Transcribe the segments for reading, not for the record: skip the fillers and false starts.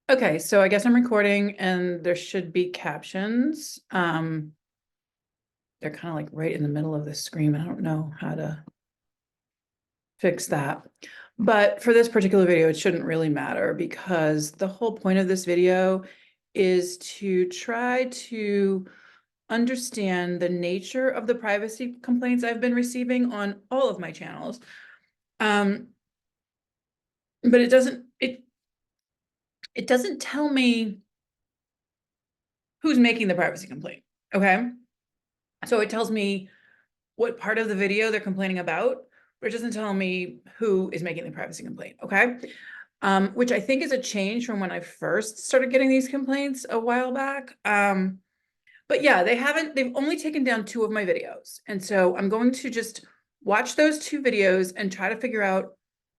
Okay, so I guess I'm recording and there should be captions. They're kind of like right in the middle of the screen. I don't know how to fix that. But for this particular video, it shouldn't really matter because the whole point of this video is to try to understand the nature of the privacy complaints I've been receiving on all of my channels. But it doesn't tell me who's making the privacy complaint, okay? So it tells me what part of the video they're complaining about, but it doesn't tell me who is making the privacy complaint, okay? Which I think is a change from when I first started getting these complaints a while back. But yeah, they've only taken down 2 of my videos. And so I'm going to just watch those 2 videos and try to figure out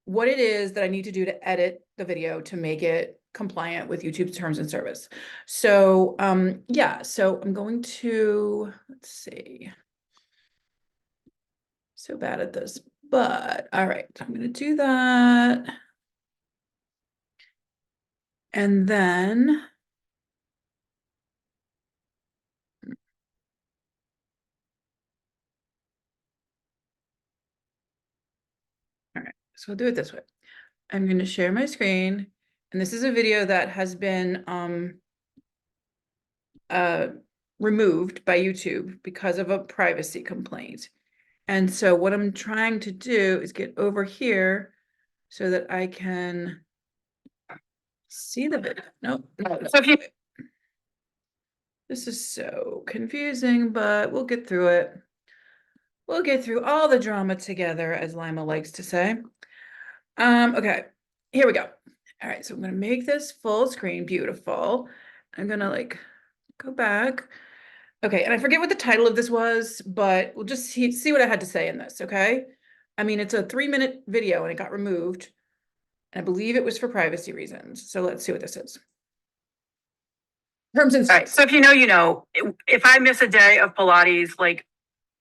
what it is that I need to do to edit the video to make it compliant with YouTube's terms and service. So yeah, so I'm going to, let's see. So bad at this, but all right, I'm gonna do that. And then all right, so I'll do it this way. I'm going to share my screen, and this is a video that has been removed by YouTube because of a privacy complaint. And so what I'm trying to do is get over here so that I can see the video. Nope. So if you, this is so confusing, but we'll get through it. We'll get through all the drama together, as Lima likes to say. Okay, here we go. All right, so I'm gonna make this full screen, beautiful. I'm gonna like go back. Okay, and I forget what the title of this was, but we'll just see what I had to say in this, okay? I mean, it's a 3-minute video and it got removed. And I believe it was for privacy reasons. So let's see what this is. Terms and All right. So if you know, you know, if I miss a day of Pilates, like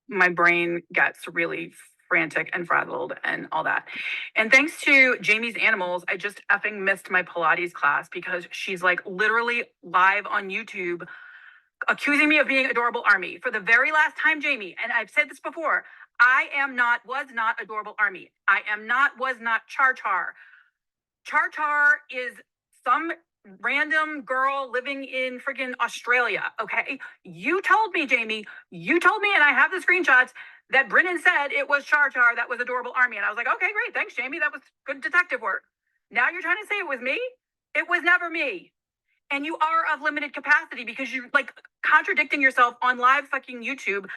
my brain gets really frantic and frazzled and all that. And thanks to Jamie's Animals, I just effing missed my Pilates class because she's like literally live on YouTube accusing me of being adorable Army for the very last time, Jamie. And I've said this before. Was not adorable Army. Was not Char Char. Char Char is some random girl living in freaking Australia. Okay. You told me, Jamie, and I have the screenshots that Brinnon said it was Char Char that was adorable Army. And I was like, okay, great. Thanks, Jamie. That was good detective work. Now you're trying to say it was me? It was never me. And you are of limited capacity because you're like contradicting yourself on live fucking YouTube.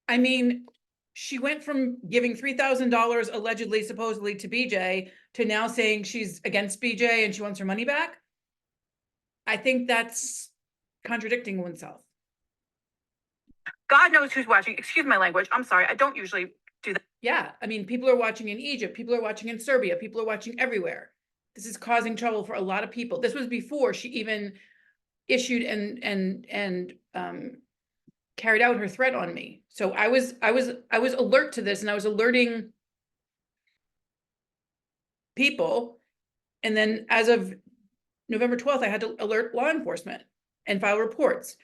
I mean, she went from giving $3,000 allegedly, supposedly to BJ to now saying she's against BJ and she wants her money back. I think that's contradicting oneself. God knows who's watching. Excuse my language. I'm sorry. I don't usually do that. Yeah, I mean, people are watching in Egypt, people are watching in Serbia, people are watching everywhere. This is causing trouble for a lot of people. This was before she even issued and carried out her threat on me. So I was alert to this, and I was alerting people. And then as of November 12th, I had to alert law enforcement and file reports.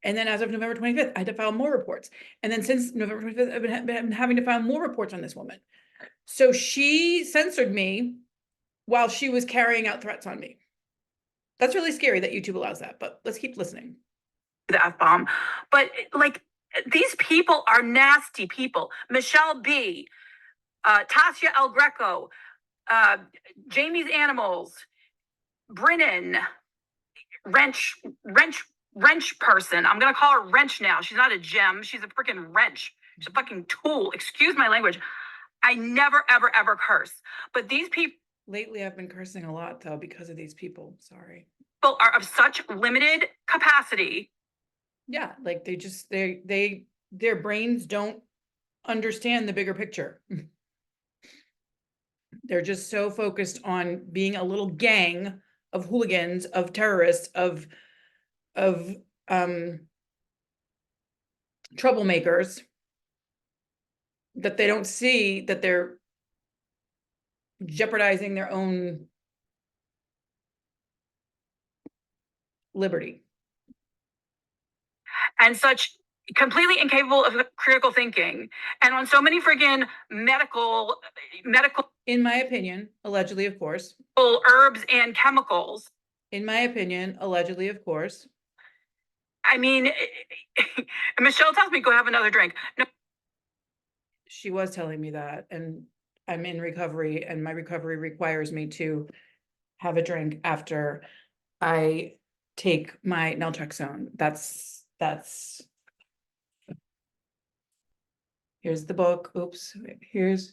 And then as of November 25th, I had to file more reports. And then since November 25th, I've been having to file more reports on this woman. So she censored me while she was carrying out threats on me. That's really scary that YouTube allows that, but let's keep listening. The F-bomb. But like, these people are nasty people. Michelle B, Tasha El Greco, Jamie's Animals, Brinnon, wrench person. I'm gonna call her wrench now. She's not a gem. She's a freaking wrench. She's a fucking tool. Excuse my language. I never, ever, ever curse. But these people. Lately, I've been cursing a lot though because of these people. Sorry. People are of such limited capacity. Yeah, like their brains don't understand the bigger picture. They're just so focused on being a little gang of hooligans, of terrorists, of troublemakers, that they don't see that they're jeopardizing their own liberty. And such completely incapable of critical thinking, and on so many friggin' medical In my opinion, allegedly, of course. herbs and chemicals. In my opinion, allegedly, of course. I mean, Michelle tells me go have another drink. No, She was telling me that, and I'm in recovery, and my recovery requires me to have a drink after I take my naltrexone. That's here's the book. Oops, here's,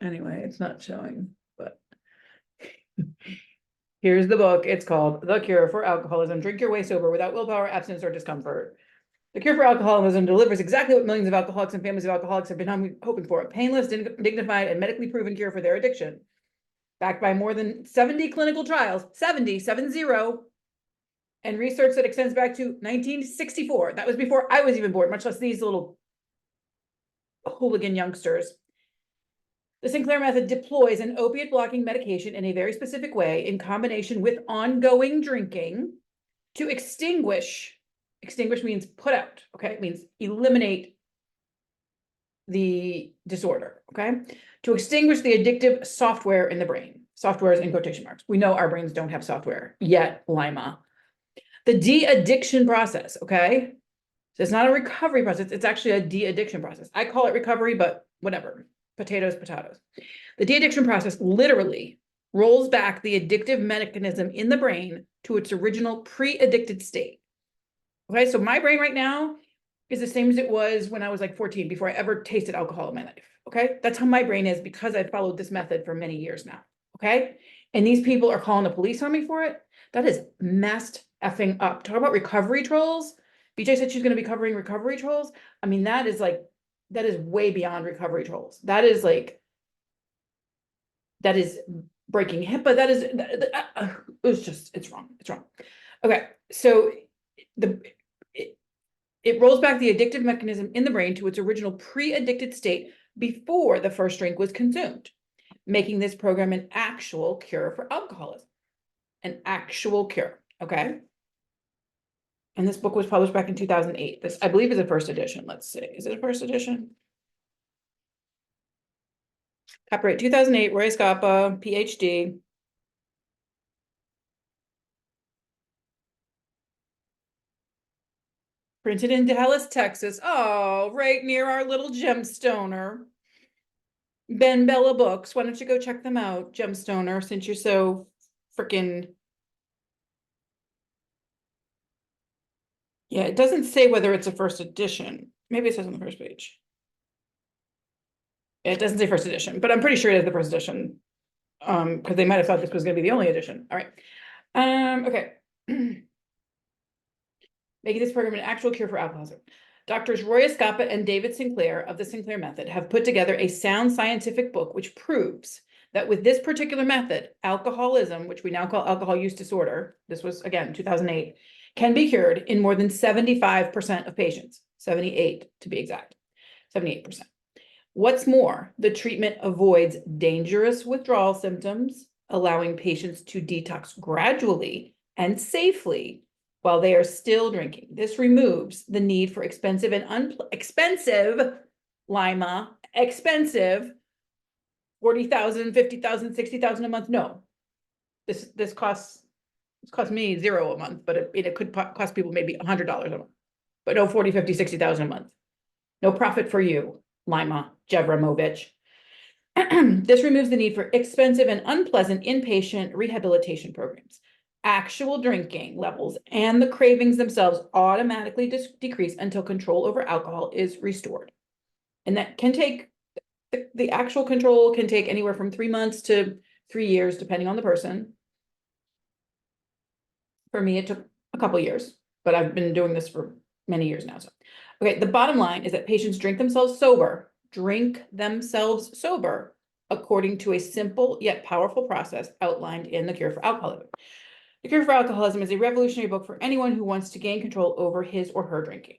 anyway, it's not showing, but here's the book. It's called The Cure for Alcoholism. Drink your way sober without willpower, abstinence, or discomfort. The Cure for Alcoholism delivers exactly what millions of alcoholics and families of alcoholics have been hoping for: a painless, dignified, and medically proven cure for their addiction. Backed by more than 70 clinical trials, 70, and research that extends back to 1964. That was before I was even born, much less these little hooligan youngsters. The Sinclair method deploys an opiate blocking medication in a very specific way in combination with ongoing drinking to extinguish means put out, okay? It means eliminate the disorder, okay? To extinguish the addictive software in the brain. Software is in quotation marks. We know our brains don't have software yet, Lima. The de-addiction process, okay? So it's not a recovery process, it's actually a de-addiction process. I call it recovery, but whatever, potatoes. The de-addiction process literally rolls back the addictive mechanism in the brain to its original pre-addicted state. Okay, so my brain right now is the same as it was when I was like 14, before I ever tasted alcohol in my life. Okay, that's how my brain is because I've followed this method for many years now. Okay, and these people are calling the police on me for it. That is messed effing up. Talk about recovery trolls. BJ said she's going to be covering recovery trolls. I mean, that is way beyond recovery trolls. That is breaking HIPAA. That is, it's wrong. It's wrong. Okay, so it rolls back the addictive mechanism in the brain to its original pre-addicted state before the first drink was consumed, making this program an actual cure for alcoholism. An actual cure, okay? And this book was published back in 2008. This, I believe, is a first edition. Let's see, is it a first edition? Copyright 2008, Roy Scapa, PhD. Printed in Dallas, Texas. Oh, right near our little gemstoner. Ben Bella Books. Why don't you go check them out, Gemstoner, since you're so freaking. Yeah, it doesn't say whether it's a first edition. Maybe it says on the first page. It doesn't say first edition, but I'm pretty sure it is the first edition. Because they might have thought this was gonna be the only edition. All right. Okay. Making this program an actual cure for alcoholism. Doctors Roy Escapa and David Sinclair of the Sinclair method have put together a sound scientific book which proves that with this particular method, alcoholism, which we now call alcohol use disorder, this was again 2008, can be cured in more than 75% of patients, 78 to be exact, 78%. What's more, the treatment avoids dangerous withdrawal symptoms, allowing patients to detox gradually and safely while they are still drinking. This removes the need for expensive and expensive Lima, expensive 40,000, 50,000, 60,000 a month. No, this costs me $0 a month, but it could cost people maybe $100 a month, but no 40, 50, 60,000 a month. No profit for you, Lima Jevramovich. This removes the need for expensive and unpleasant inpatient rehabilitation programs. Actual drinking levels and the cravings themselves automatically decrease until control over alcohol is restored. And that can take, the actual control can take anywhere from 3 months to 3 years, depending on the person. For me, it took a couple years, but I've been doing this for many years now. So, okay, the bottom line is that patients drink themselves sober according to a simple yet powerful process outlined in The Cure for Alcoholism. The Cure for Alcoholism is a revolutionary book for anyone who wants to gain control over his or her drinking.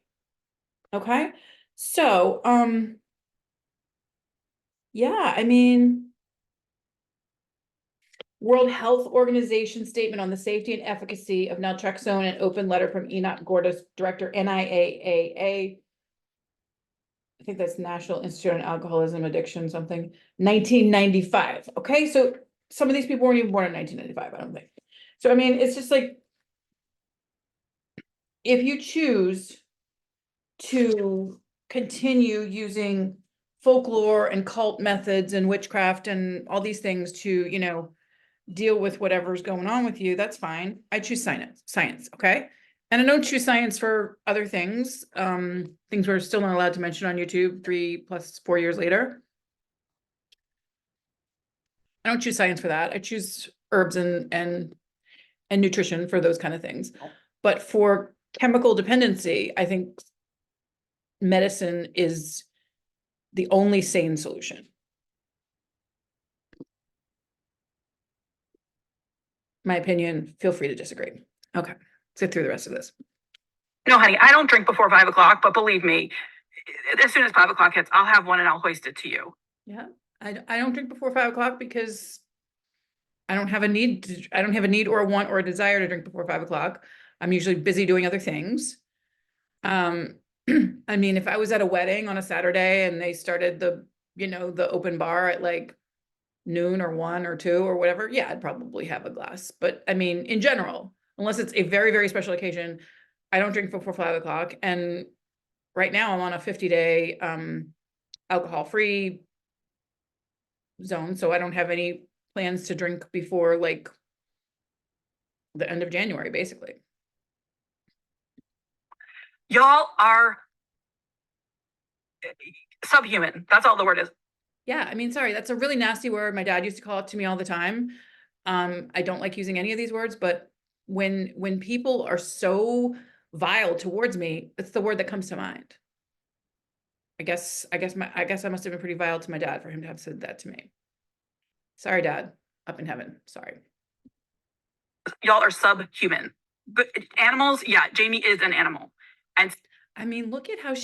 Okay, so yeah, I mean, World Health Organization statement on the safety and efficacy of naltrexone, an open letter from Enoch Gordis, director, NIAAA. I think that's National Institute on Alcoholism Addiction, something, 1995. Okay, so some of these people weren't even born in 1995, I don't think. So, I mean, it's just like, if you choose to continue using folklore and cult methods and witchcraft and all these things to, you know, deal with whatever's going on with you, that's fine. I choose science, okay? And I don't choose science for other things, things we're still not allowed to mention on YouTube 3+4 years later. I don't choose science for that. I choose herbs and nutrition for those kind of things. But for chemical dependency, I think medicine is the only sane solution. My opinion, feel free to disagree. Okay, let's get through the rest of this. No, honey, I don't drink before 5 o'clock, but believe me, as soon as 5 o'clock hits, I'll have one and I'll hoist it to you. Yeah, I don't drink before 5 o'clock because I don't have a need to, I don't have a need or a want or a desire to drink before 5 o'clock. I'm usually busy doing other things. I mean, if I was at a wedding on a Saturday and they started the, you know, the open bar at like noon or 1 or 2 or whatever, yeah, I'd probably have a glass. But I mean, in general, unless it's a very, very special occasion, I don't drink before 5 o'clock. And right now I'm on a 50-day alcohol-free zone. So I don't have any plans to drink before like the end of January, basically. Y'all are subhuman. That's all the word is. Yeah, I mean, sorry, that's a really nasty word. My dad used to call it to me all the time. I don't like using any of these words, but when people are so vile towards me, it's the word that comes to mind. I guess I must have been pretty vile to my dad for him to have said that to me. Sorry, Dad, up in heaven. Sorry. Y'all are subhuman. But animals, yeah, Jamie is an animal. And I mean, look at her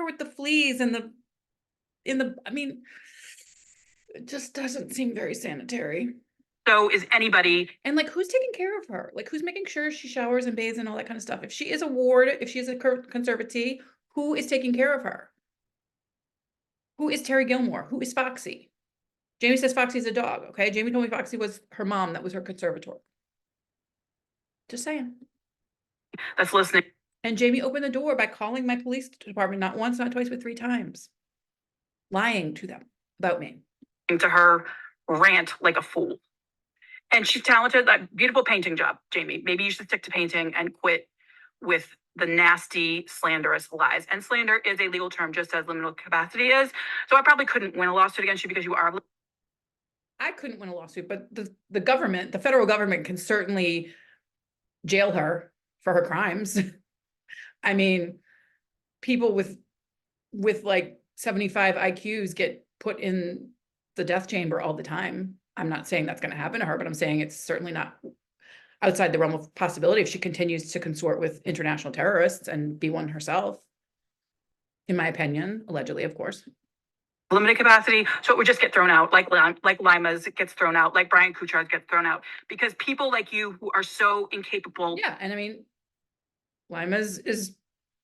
with the fleas and I mean, it just doesn't seem very sanitary. so is anybody. And like, who's taking care of her? Like, who's making sure she showers and bathes and all that kind of stuff? If she is a ward, if she is a conservatee, who is taking care of her? Who is Terry Gilmore? Who is Foxy? Jamie says Foxy's a dog, okay? Jamie told me Foxy was her mom, that was her conservator. Just saying. That's listening. And Jamie opened the door by calling my police department not once, not twice, but 3 times. Lying to them about me. To her rant like a fool. And she's talented, that beautiful painting job, Jamie. Maybe you should stick to painting and quit with the nasty, slanderous lies. And slander is a legal term, just as liminal capacity is. So I probably couldn't win a lawsuit against you because you are. I couldn't win a lawsuit, but the government, the federal government can certainly jail her for her crimes. I mean, people with like 75 IQs get put in the death chamber all the time. I'm not saying that's going to happen to her, but I'm saying it's certainly not outside the realm of possibility if she continues to consort with international terrorists and be one herself. In my opinion, allegedly, of course. Limited capacity, so it would just get thrown out, like Lima's gets thrown out, like Brian Kuchar's gets thrown out, because people like you who are so incapable. Yeah, and I mean, Lima's is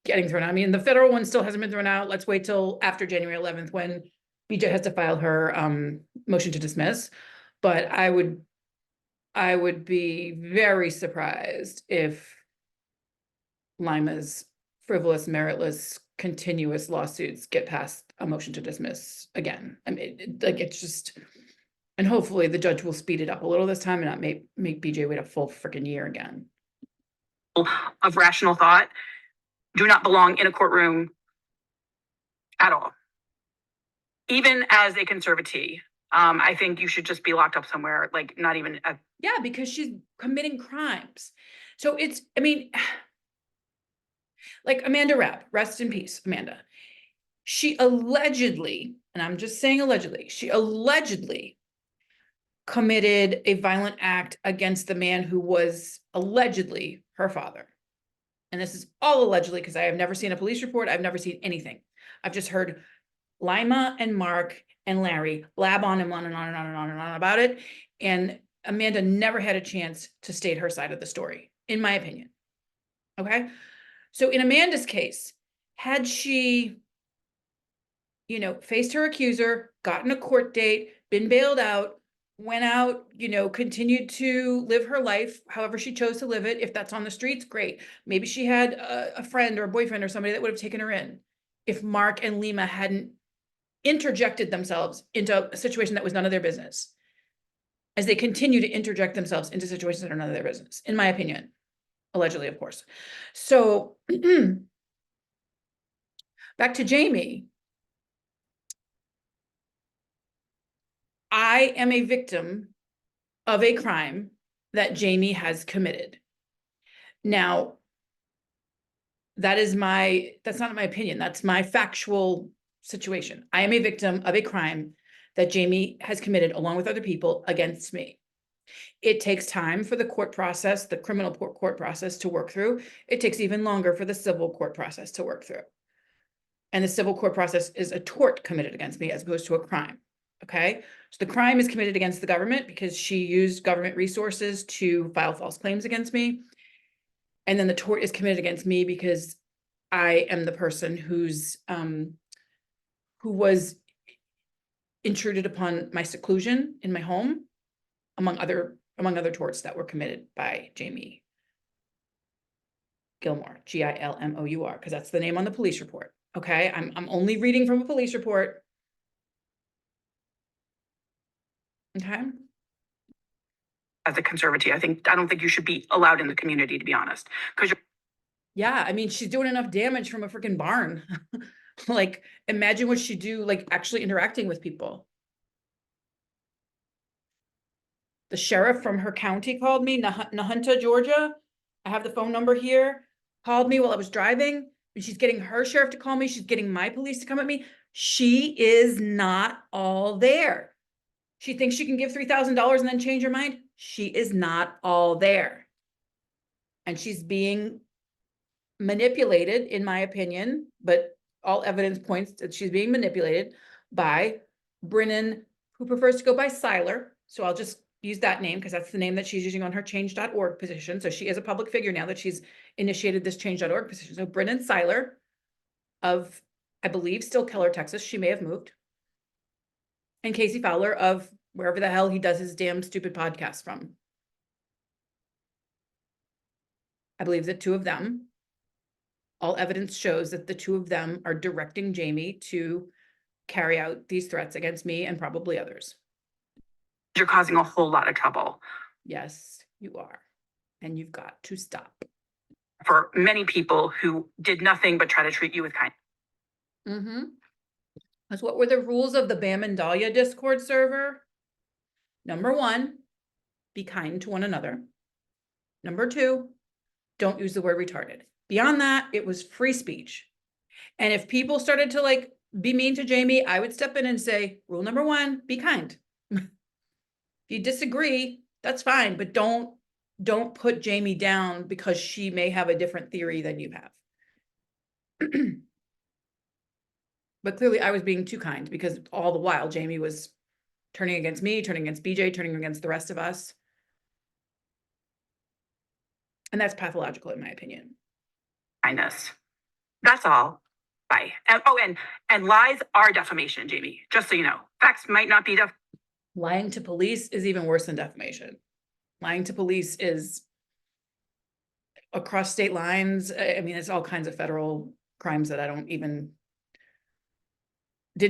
getting thrown out. I mean, the federal one still hasn't been thrown out. Let's wait till after January 11th when BJ has to file her motion to dismiss. But I would be very surprised if Lima's frivolous, meritless, continuous lawsuits get past a motion to dismiss again. I mean, like, it's just, and hopefully the judge will speed it up a little this time and not make BJ wait a full freaking year again. Of rational thought do not belong in a courtroom at all. Even as a conservatee, I think you should just be locked up somewhere, like not even yeah, because she's committing crimes. So it's, I mean, like Amanda Rapp, rest in peace, Amanda. She allegedly, and I'm just saying allegedly, she allegedly committed a violent act against the man who was allegedly her father. And this is all allegedly because I have never seen a police report. I've never seen anything. I've just heard Lima and Mark and Larry blab on and on and on and on and on and on about it. And Amanda never had a chance to state her side of the story, in my opinion. Okay. So in Amanda's case, had she, faced her accuser, gotten a court date, been bailed out, went out, continued to live her life however she chose to live it. If that's on the streets, great. Maybe she had a friend or a boyfriend or somebody that would have taken her in. If Mark and Lima hadn't interjected themselves into a situation that was none of their business, as they continue to interject themselves into situations that are none of their business, in my opinion, allegedly, of course. So back to Jamie. I am a victim of a crime that Jamie has committed. Now, that's not my opinion. That's my factual situation. I am a victim of a crime that Jamie has committed along with other people against me. It takes time for the court process, the criminal court process to work through. It takes even longer for the civil court process to work through. And the civil court process is a tort committed against me as opposed to a crime. Okay. So the crime is committed against the government because she used government resources to file false claims against me. And then the tort is committed against me because I am the person who was intruded upon my seclusion in my home, among other torts that were committed by Jamie Gilmour, Gilmour, because that's the name on the police report. Okay, I'm only reading from a police report. Okay. As a conservatee, I don't think you should be allowed in the community, to be honest, because yeah, I mean, she's doing enough damage from a freaking barn. Like, imagine what she'd do, like actually interacting with people. The sheriff from her county called me, Nahunta, Georgia. I have the phone number here. Called me while I was driving. And she's getting her sheriff to call me. She's getting my police to come at me. She is not all there. She thinks she can give $3,000 and then change her mind. She is not all there. And she's being manipulated, in my opinion, but all evidence points that she's being manipulated by Brinnon, who prefers to go by Seiler. So I'll just use that name because that's the name that she's using on her change.org position. So she is a public figure now that she's initiated this change.org position. So Brinnon Seiler of, I believe, still Keller, Texas. She may have moved. And Casey Fowler of wherever the hell he does his damn stupid podcast from. I believe the two of them, all evidence shows that the two of them are directing Jamie to carry out these threats against me and probably others. you're causing a whole lot of trouble Yes, you are. And you've got to stop. for many people who did nothing but try to treat you with kindness. Mm-hmm. That's what were the rules of the Bam and Dahlia Discord server? Number one, be kind to one another. Number two, don't use the word retarded. Beyond that, it was free speech. And if people started to like be mean to Jamie, I would step in and say, rule number one, be kind. If you disagree, that's fine, but don't put Jamie down because she may have a different theory than you have. But clearly I was being too kind because all the while Jamie was turning against me, turning against BJ, turning against the rest of us. And that's pathological in my opinion. Kindness. That's all. Bye. And lies are defamation, Jamie, just so you know. Facts might not be Lying to police is even worse than defamation. Lying to police is across state lines. I mean, it's all kinds of federal crimes that I didn't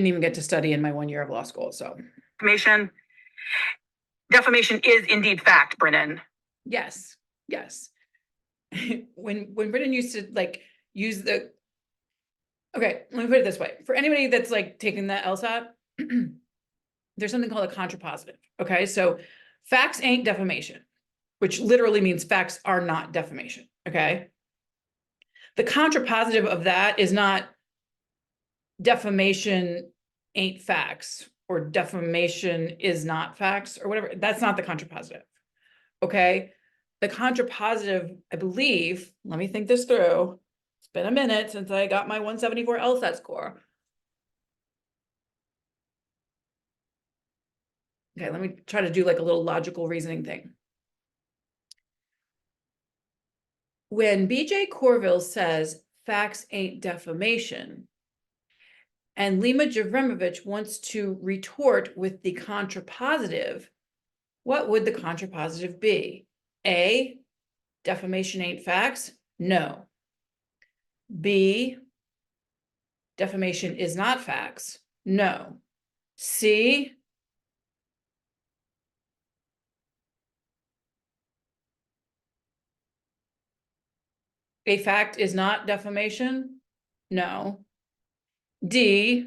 even get to study in my 1 year of law school. So defamation. Defamation is indeed fact, Brinnon. yes. When Brinnon used to like use the, okay, let me put it this way. For anybody that's like taking the LSAT, there's something called a contrapositive. Okay, so facts ain't defamation, which literally means facts are not defamation. Okay, the contrapositive of that is not defamation ain't facts or defamation is not facts or whatever. That's not the contrapositive. Okay, the contrapositive, I believe, let me think this through. It's been a minute since I got my 174 LSAT score. Okay, let me try to do like a little logical reasoning thing. When BJ Corville says facts ain't defamation, and Lima Javremovich wants to retort with the contrapositive, what would the contrapositive be? A, defamation ain't facts? No. B, defamation is not facts? No. C, a fact is not defamation? No. D,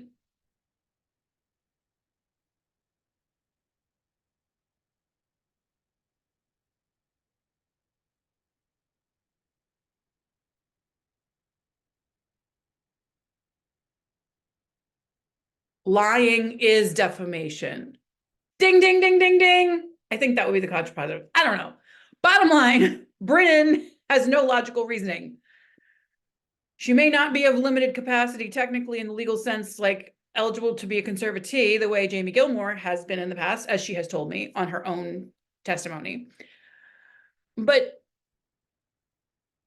lying is defamation. Ding, ding, ding, ding, ding. I think that would be the contrapositive. I don't know. Bottom line, Brinnon has no logical reasoning. She may not be of limited capacity technically in the legal sense, like eligible to be a conservatee, the way Jamie Gilmore has been in the past, as she has told me on her own testimony. But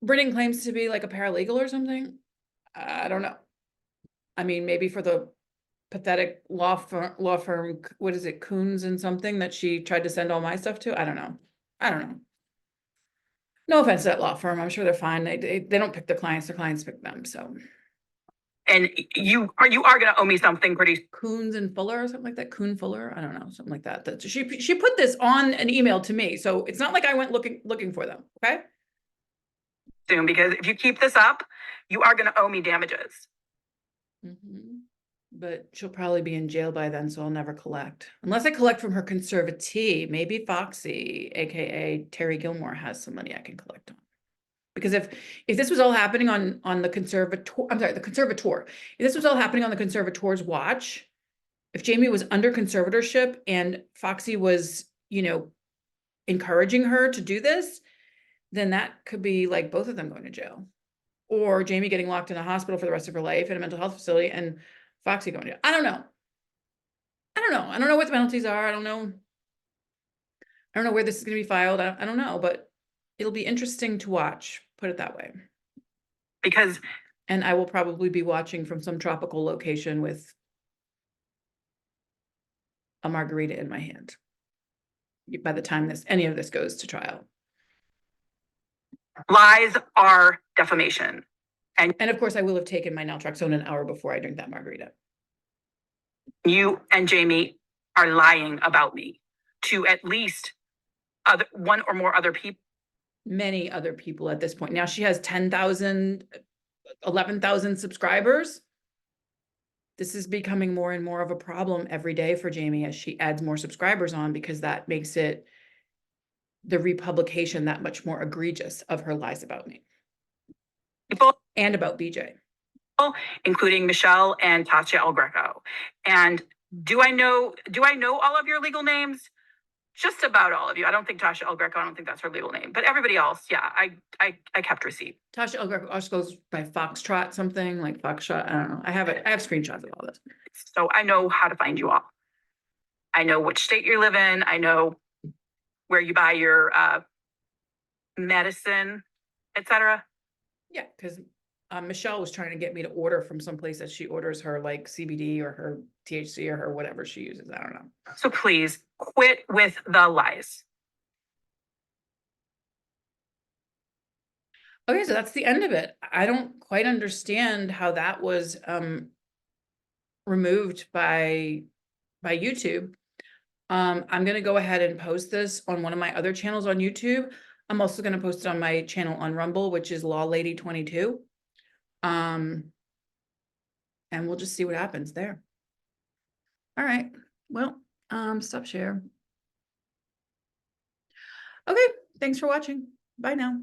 Brinnon claims to be like a paralegal or something. I don't know. I mean, maybe for the pathetic law firm, what is it, Coons and something that she tried to send all my stuff to? I don't know. I don't know. No offense to that law firm. I'm sure they're fine. They don't pick the clients pick them. So And you are going to owe me something pretty Coons and Fuller or something like that. Coon Fuller. I don't know, something like that. That she put this on an email to me. So it's not like I went looking for them. Okay. soon, because if you keep this up, you are going to owe me damages. But she'll probably be in jail by then, so I'll never collect. Unless I collect from her conservatee, maybe Foxy, aka Terry Gilmore, has some money I can collect on. Because if this was all happening on the conservator, I'm sorry, the conservator, if this was all happening on the conservator's watch, if Jamie was under conservatorship and Foxy was, encouraging her to do this, then that could be like both of them going to jail. Or Jamie getting locked in a hospital for the rest of her life in a mental health facility and Foxy going to jail. I don't know. I don't know what the penalties are. I don't know where this is going to be filed. I don't know, but it'll be interesting to watch, put it that way. And I will probably be watching from some tropical location with a margarita in my hand by the time any of this goes to trial. Lies are defamation. And of course I will have taken my naltrexone an hour before I drink that margarita. You and Jamie are lying about me to at least one or more other people. Many other people at this point. Now she has 10,000, 11,000 subscribers. This is becoming more and more of a problem every day for Jamie as she adds more subscribers on, because that makes it the republication that much more egregious of her lies about me. People and about BJ. Including Michelle and Tasha El Greco. And do I know all of your legal names? Just about all of you. I don't think Tasha El Greco, I don't think that's her legal name, but everybody else, yeah, I kept receipt. Tasha El Greco also goes by Foxtrot, something like Foxtrot. I don't know. I have screenshots of all this. So I know how to find you all. I know which state you live in. I know where you buy your medicine, etc. Yeah, because Michelle was trying to get me to order from someplace that she orders her like CBD or her THC or her whatever she uses. I don't know. So please quit with the lies. Okay, so that's the end of it. I don't quite understand how that was removed by YouTube. I'm going to go ahead and post this on one of my other channels on YouTube. I'm also going to post it on my channel on Rumble, which is Law Lady 22. And we'll just see what happens there. All right. Well, stop share. Okay. Thanks for watching. Bye now.